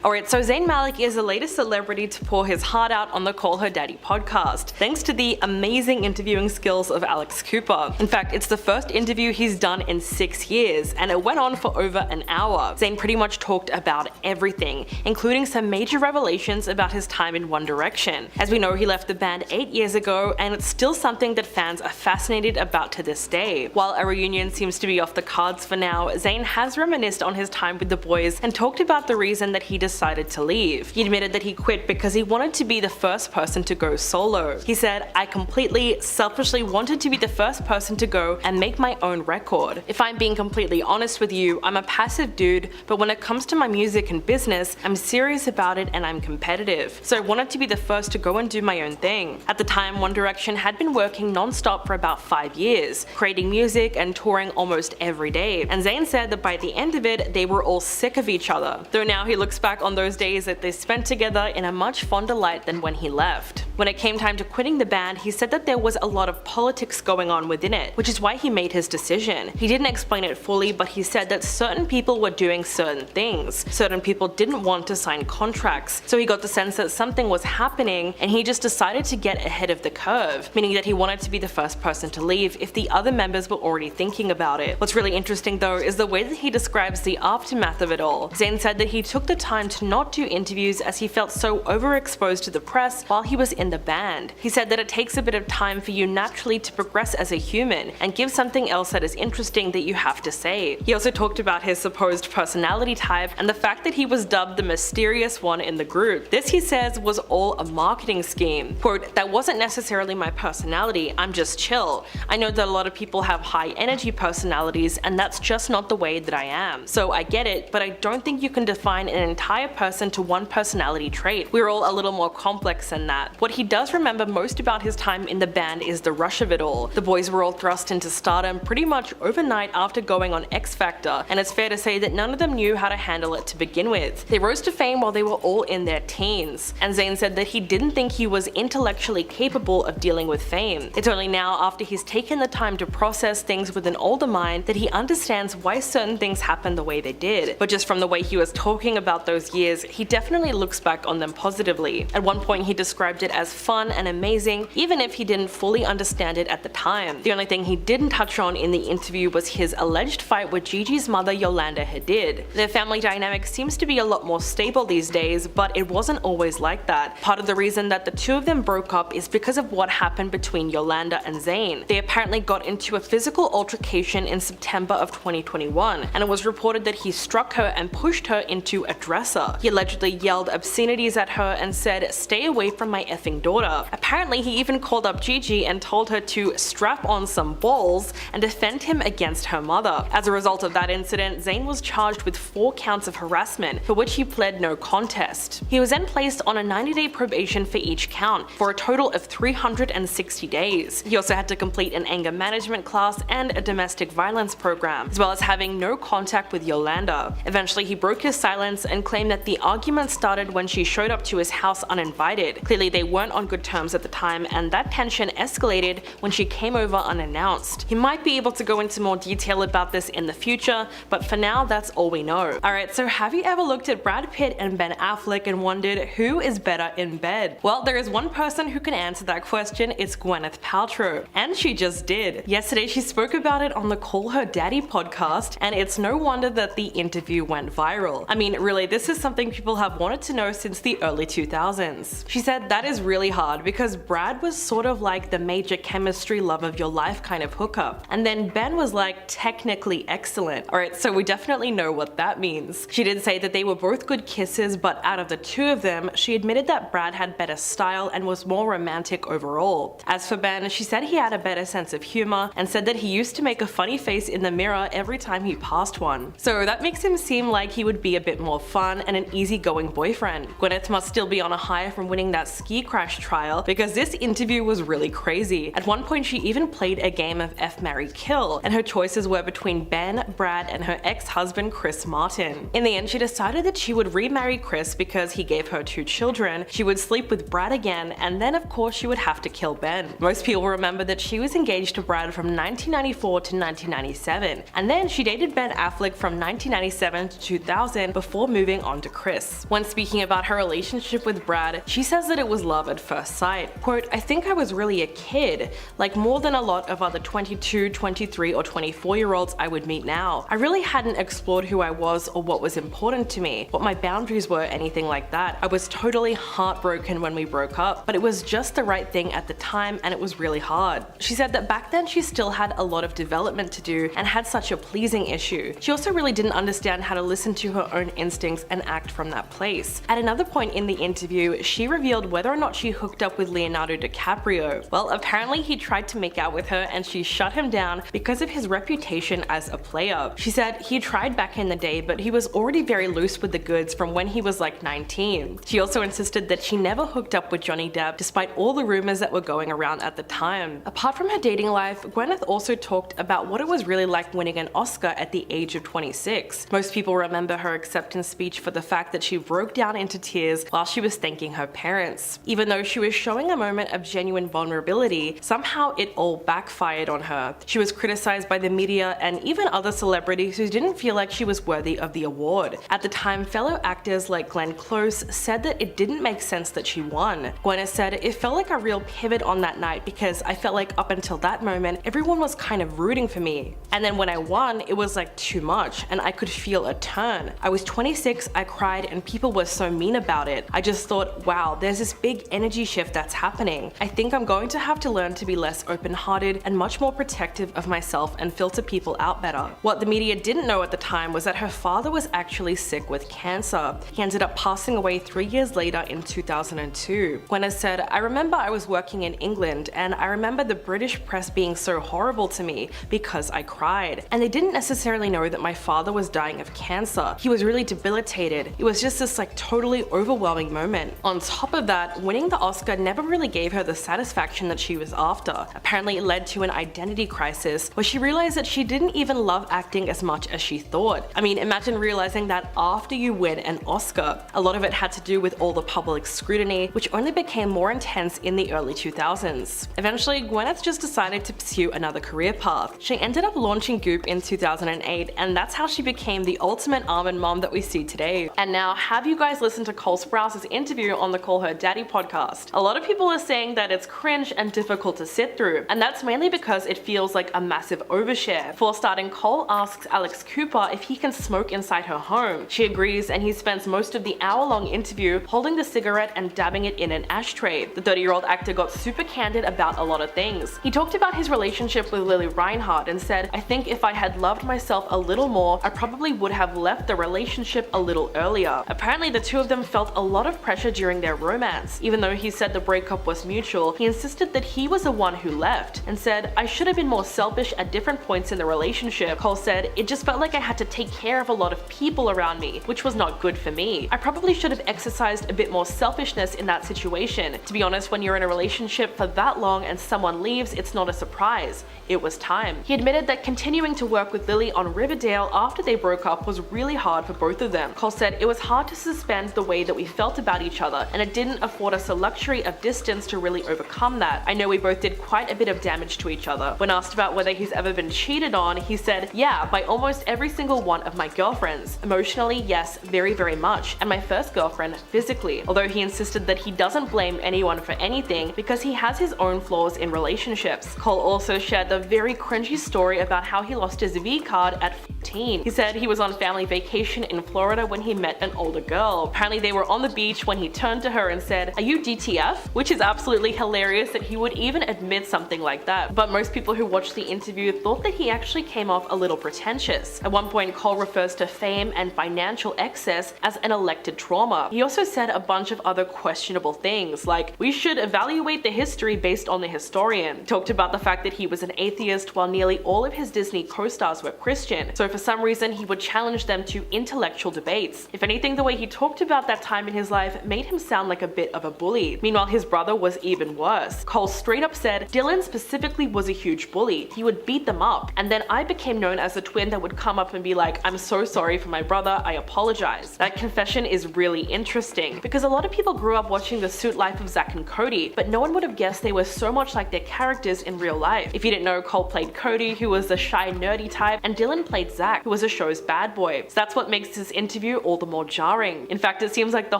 Alright, so Zayn Malik is the latest celebrity to pour his heart out on the Call Her Daddy podcast, thanks to the amazing interviewing skills of Alex Cooper. In fact, it's the first interview he's done in 6 years, and it went on for over an hour. Zayn pretty much talked about everything, including some major revelations about his time in One Direction. As we know, he left the band 8 years ago, and it's still something that fans are fascinated about to this day. While a reunion seems to be off the cards for now, Zayn has reminisced on his time with the boys and talked about the reason that he decided to leave. He admitted that he quit because he wanted to be the first person to go solo. He said, "I completely, selfishly wanted to be the first person to go and make my own record. If I'm being completely honest with you, I'm a passive dude, but when it comes to my music and business, I'm serious about it and I'm competitive. So I wanted to be the first to go and do my own thing." At the time, One Direction had been working non-stop for about 5 years, creating music and touring almost every day, and Zayn said that by the end of it, they were all sick of each other. Though now he looks back on those days that they spent together in a much fonder light than when he left. When it came time to quitting the band, he said that there was a lot of politics going on within it, which is why he made his decision. He didn't explain it fully, but he said that certain people were doing certain things. Certain people didn't want to sign contracts, so he got the sense that something was happening and he just decided to get ahead of the curve, meaning that he wanted to be the first person to leave if the other members were already thinking about it. What's really interesting though is the way that he describes the aftermath of it all. Zayn said that he took the time to not do interviews as he felt so overexposed to the press while he was in the band. He said that it takes a bit of time for you naturally to progress as a human and give something else that is interesting that you have to say. He also talked about his supposed personality type and the fact that he was dubbed the mysterious one in the group. This, he says, was all a marketing scheme. Quote, "That wasn't necessarily my personality, I'm just chill. I know that a lot of people have high energy personalities and that's just not the way that I am. So I get it, but I don't think you can define an entire person to one personality trait. We're all a little more complex than that." What he does remember most about his time in the band is the rush of it all. The boys were all thrust into stardom pretty much overnight after going on X Factor, and it's fair to say that none of them knew how to handle it to begin with. They rose to fame while they were all in their teens, and Zayn said that he didn't think he was intellectually capable of dealing with fame. It's only now, after he's taken the time to process things with an older mind, that he understands why certain things happened the way they did. But just from the way he was talking about those years, he definitely looks back on them positively. At one point he described it as fun and amazing, even if he didn't fully understand it at the time. The only thing he didn't touch on in the interview was his alleged fight with Gigi's mother Yolanda Hadid. Their family dynamic seems to be a lot more stable these days, but it wasn't always like that. Part of the reason that the two of them broke up is because of what happened between Yolanda and Zayn. They apparently got into a physical altercation in September of 2021, and it was reported that he struck her and pushed her into a dresser. He allegedly yelled obscenities at her and said, "Stay away from my effing daughter." Apparently he even called up Gigi and told her to strap on some balls and defend him against her mother. As a result of that incident, Zayn was charged with 4 counts of harassment, for which he pled no contest. He was then placed on a 90-day probation for each count, for a total of 360 days. He also had to complete an anger management class and a domestic violence program, as well as having no contact with Yolanda. Eventually he broke his silence and claimed that the argument started when she showed up to his house uninvited. Clearly they weren't on good terms at the time, and that tension escalated when she came over unannounced. He might be able to go into more detail about this in the future, but for now that's all we know. Alright, so have you ever looked at Brad Pitt and Ben Affleck and wondered who is better in bed? Well, there is one person who can answer that question. It's Gwyneth Paltrow, and she just did. Yesterday she spoke about it on the Call Her Daddy podcast, and it's no wonder that the interview went viral. I mean, really, this is something people have wanted to know since the early 2000s. She said that is really hard because Brad was sort of like the major chemistry love of your life kind of hookup, and then Ben was like technically excellent. Alright, so we definitely know what that means. She did say that they were both good kisses, but out of the two of them, she admitted that Brad had better style and was more romantic overall. As for Ben, she said he had a better sense of humor and said that he used to make a funny face in the mirror every time he passed one. So that makes him seem like he would be a bit more fun and an easygoing boyfriend. Gwyneth must still be on a high from winning that ski crash trial, because this interview was really crazy. At one point she even played a game of F, Marry, Kill, and her choices were between Ben, Brad, and her ex-husband Chris Martin. In the end, she decided that she would remarry Chris because he gave her 2 children, she would sleep with Brad again, and then of course she would have to kill Ben. Most people remember that she was engaged to Brad from 1994 to 1997, and then she dated Ben Affleck from 1997 to 2000 before moving on to Chris. When speaking about her relationship with Brad, she says that it was love at first sight. Quote, "I think I was really a kid, like more than a lot of other 22, 23 or 24-year-olds I would meet now. I really hadn't explored who I was or what was important to me, what my boundaries were, anything like that. I was totally heartbroken when we broke up, but it was just the right thing at the time and it was really hard." She said that back then she still had a lot of development to do and had such a pleasing issue. She also really didn't understand how to listen to her own instincts and act from that place. At another point in the interview, she revealed whether or not she hooked up with Leonardo DiCaprio. Well, apparently he tried to make out with her and she shut him down because of his reputation as a player. She said he tried back in the day, but he was already very loose with the goods from when he was like 19. She also insisted that she never hooked up with Johnny Depp despite all the rumors that were going around at the time. Apart from her dating life, Gwyneth also talked about what it was really like winning an Oscar at the age of 26. Most people remember her acceptance speech for the fact that she broke down into tears while she was thanking her parents. Even though she was showing a moment of genuine vulnerability, somehow it all backfired on her. She was criticized by the media and even other celebrities who didn't feel like she was worthy of the award. At the time, fellow actors like Glenn Close said that it didn't make sense that she won. Gwyneth said, "It felt like a real pivot on that night because I felt like up until that moment, everyone was kind of rooting for me. And then when I won, it was like too much and I could feel a turn. I was 26, I cried and people were so mean about it. I just thought, wow, there's this big energy shift that's happening. I think I'm going to have to learn to be less open-hearted and much more protective of myself and filter people out better." What the media didn't know at the time was that her father was actually sick with cancer. He ended up passing away 3 years later in 2002. Gwyneth said, "I remember I was working in England and I remember the British press being so horrible to me because I cried. And they didn't necessarily know that my father was dying of cancer. He was really debilitated. It was just this like totally overwhelming moment." On top of that, winning the Oscar never really gave her the satisfaction that she was after. Apparently it led to an identity crisis where she realized that she didn't even love acting as much as she thought. I mean, imagine realizing that after you win an Oscar. A lot of it had to do with all the public scrutiny, which only became more intense in the early 2000s. Eventually, Gwyneth just decided to pursue another career path. She ended up launching Goop in 2008, and that's how she became the ultimate almond mom that we see today. And now, have you guys listened to Cole Sprouse's interview on the Call Her Daddy podcast? A lot of people are saying that it's cringe and difficult to sit through, and that's mainly because it feels like a massive overshare. Before starting, Cole asks Alex Cooper if he can smoke inside her home. She agrees, and he spends most of the hour-long interview holding the cigarette and dabbing it in an ashtray. The 30-year-old actor got super candid about a lot of things. He talked about his relationship with Lily Reinhart and said, "I think if I had loved myself a little more, I probably would have left the relationship a little earlier." Apparently, the two of them felt a lot of pressure during their romance. Even though he said the breakup was mutual, he insisted that he was the one who left and said, "I should have been more selfish at different points in the relationship." Cole said, "It just felt like I had to take care of a lot of people around me, which was not good for me. I probably should have exercised a bit more selfishness in that situation. To be honest, when you're in a relationship for that long and someone leaves, it's not a surprise. It was time." He admitted that continuing to work with Lily on Riverdale after they broke up was really hard for both of them. Cole said, "It was hard to suspend the way that we felt about each other, and it didn't afford us the luxury of distance to really overcome that. I know we both did quite a bit of damage to each other." When asked about whether he's ever been cheated on, he said, "Yeah, by almost every single one of my girlfriends. Emotionally, yes, very, very much. And my first girlfriend, physically." Although he insisted that he doesn't blame anyone for anything because he has his own flaws in relationships. Cole also shared the very cringy story about how he lost his V card at 14. He said he was on family vacation in Florida when he met an older girl. Apparently they were on the beach when he turned to her and said, "Are you DTF?" Which is absolutely hilarious that he would even admit something like that. But most people who watched the interview thought that he actually came off a little pretentious. At one point, Cole refers to fame and financial excess as an elected trauma. He also said a bunch of other questionable things, like, "We should evaluate the history based on the historian." Talked about the fact that he was an atheist while nearly all of his Disney co-stars were Christian, so for some reason he would challenge them to intellectual debates. If anything, the way he talked about that time in his life made him sound like a bit of a bully. Meanwhile, his brother was even worse. Cole straight up said, "Dylan specifically was a huge bully. He would beat them up. And then I became known as the twin that would come up and be like, 'I'm so sorry for my brother, I apologize.'" That confession is really interesting because a lot of people grew up watching The Suit Life of Zack and Cody, but no one would have guessed they were so much like their characters in real life. If you didn't know, Cole played Cody, who was the shy nerdy type, and Dylan played Zack, who was the show's bad boy. So that's what makes this interview all the more jarring. In fact, it seems like the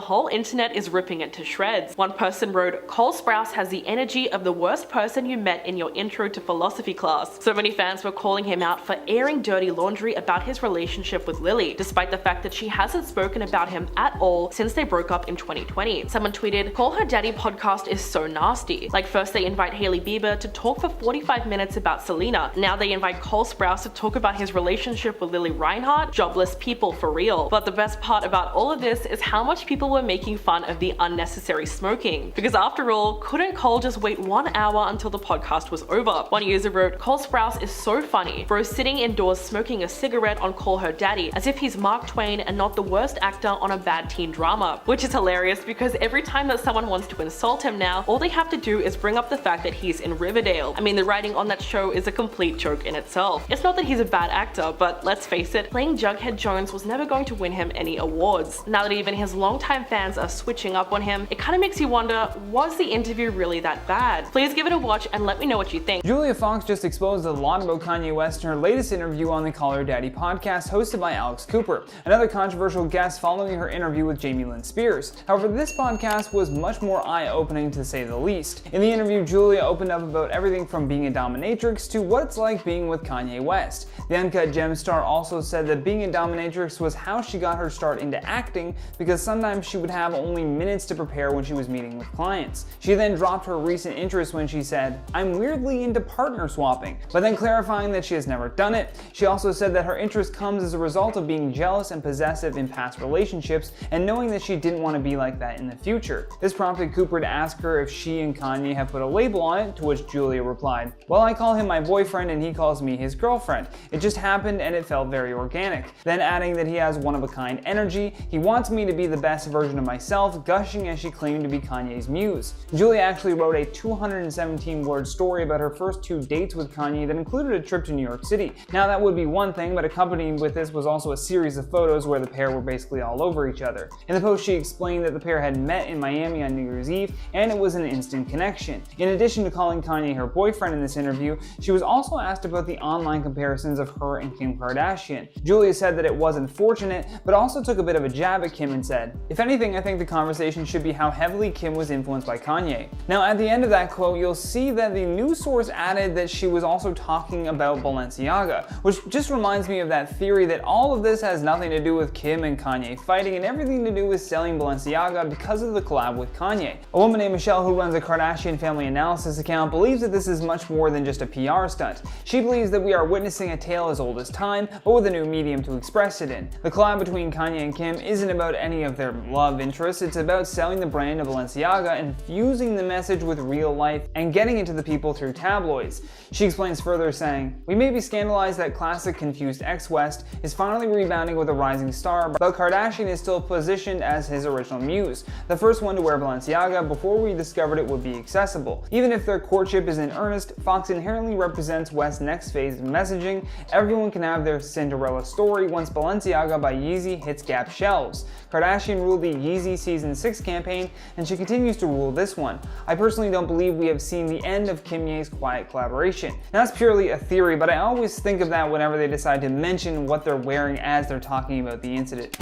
whole internet is ripping it to shreds. One person wrote, "Cole Sprouse has the energy of the worst person you met in your intro to philosophy class." So many fans were calling him out for airing dirty laundry about his relationship with Lily, despite the fact that she hasn't spoken about him at all since they broke up in 2020. Someone tweeted, "Call Her Daddy podcast is so nasty. Like, first they invite Hailey Bieber to talk for 45 minutes about Selena. Now they invite Cole Sprouse to talk about his relationship with Lily Reinhart. Jobless people for real." But the best part about all of this is how much people were making fun of the unnecessary smoking. Because after all, couldn't Cole just wait 1 hour until the podcast was over? One user wrote, "Cole Sprouse is so funny. Bro sitting indoors smoking a cigarette on Call Her Daddy as if he's Mark Twain and not the worst actor on a bad teen drama." Which is hilarious because every time that someone wants to insult him now, all they have to do is bring up the fact that he's in Riverdale. I mean, the writing on that show is a complete joke in itself. It's not that he's a bad actor, but let's face it, playing Jughead Jones was never going to win him any awards. Now that even his longtime fans are switching up on him, it kind of makes you wonder, was the interview really that bad? Please give it a watch and let me know what you think. Julia Fox just exposed a lot about Kanye West in her latest interview on the Call Her Daddy podcast hosted by Alex Cooper, another controversial guest following her interview with Jamie Lynn Spears. However, this podcast was much more eye-opening to say the least. In the interview, Julia opened up about everything from being a dominatrix to what it's like being with Kanye West. The Uncut Gems star also said that being a dominatrix was how she got her start into acting, because sometimes she would have only minutes to prepare when she was meeting with clients. She then dropped her recent interest when she said, "I'm weirdly into partner swapping," but then clarifying that she has never done it. She also said that her interest comes as a result of being jealous and possessive in past relationships and knowing that she didn't want to be like that in the future. This prompted Cooper to ask her if she and Kanye have put a label on it, to which Julia replied, "Well, I call him my boyfriend and he calls me his girlfriend. It just happened and it felt very organic." Then adding that he has one-of-a-kind energy, he wants me to be the best version of myself, gushing as she claimed to be Kanye's muse. Julia actually wrote a 217-word story about her first 2 dates with Kanye that included a trip to New York City. Now that would be one thing, but accompanying with this was also a series of photos where the pair were basically all over each other. In the post, she explained that the pair had met in Miami on New Year's Eve and it was an instant connection. In addition to calling Kanye her boyfriend in this interview, she was also asked about the online comparisons of her and Kim Kardashian. Julia said that it was unfortunate, but also took a bit of a jab at Kim and said, "If anything, I think the conversation should be how heavily Kim was influenced by Kanye." Now at the end of that quote, you'll see that the news source added that she was also talking about Balenciaga, which just reminds me of that theory that all of this has nothing to do with Kim and Kanye fighting and everything to do with selling Balenciaga because of the collab with Kanye. A woman named Michelle, who runs a Kardashian family analysis account, believes that this is much more than just a PR stunt. She believes that we are witnessing a tale as old as time, but with a new medium to express it in. The collab between Kanye and Kim isn't about any of their love interests, it's about selling the brand of Balenciaga and fusing the message with real life and getting it to the people through tabloids. She explains further saying, "We may be scandalized that classic confused ex-West is finally rebounding with a rising star, but Kardashian is still positioned as his original muse, the first one to wear Balenciaga before we discovered it would be accessible. Even if their courtship is in earnest, Fox inherently represents West's next phase of messaging. Everyone can have their Cinderella story once Balenciaga by Yeezy hits Gap shelves. Kardashian ruled the Yeezy Season 6 campaign, and she continues to rule this one. I personally don't believe we have seen the end of Kimye's quiet collaboration." Now, that's purely a theory, but I always think of that whenever they decide to mention what they're wearing as they're talking about the incident.